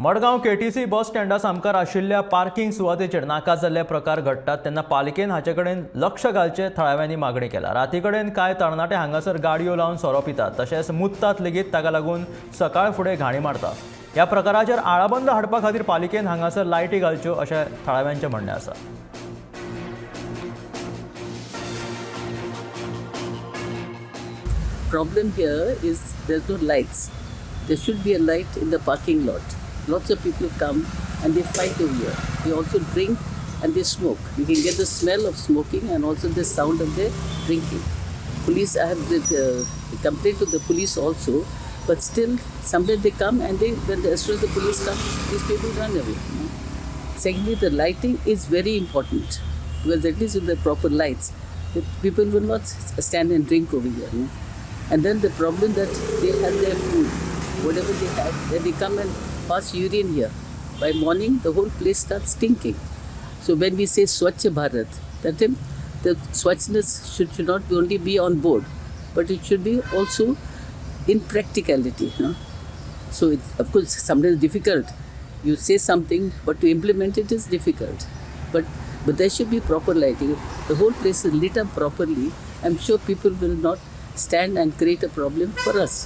Madgaon KTC बस स्टँडा सामकार आशिल्ल्या पार्किंग सुवातेचेर नाका जाल्ले प्रकार घडटात तेन्ना पालिकेन हाचे कडेन लक्ष घालचे थळाव्यांनी मागणी केला। राती कडेन कांय तरणाटे हांगासर गाडयो लावन सोरो पितात, तशेंच मुत्तात लेगीत ताका लागून सकाळ फुडें घाणी मारतात। ह्या प्रकाराचेर आळाबंद हाडपा खातीर पालिकेन हांगासर लायटी घालच्यो अशें थळाव्यांचें म्हणणें आसा। Problem here is there's no lights. There should be a light in the parking lot. Lots of people come and they fight over here. They also drink and they smoke. You can get the smell of smoking and also the sound of their drinking. Police, I have complained to the police also, but still sometimes they come and as soon as the police come, these people run away. Secondly, the lighting is very important because at least with the proper lights, the people will not stand and drink over here. And then the problem that they have their food, whatever they have, then they come and pass urine here. By morning, the whole place starts stinking. So when we say Swachh Bharat, that means the Swachness should not only be on board, but it should be also in practicality. So of course, sometimes difficult. You say something, but to implement it is difficult. But there should be proper lighting. The whole place is lit up properly. I'm sure people will not stand and create a problem for us.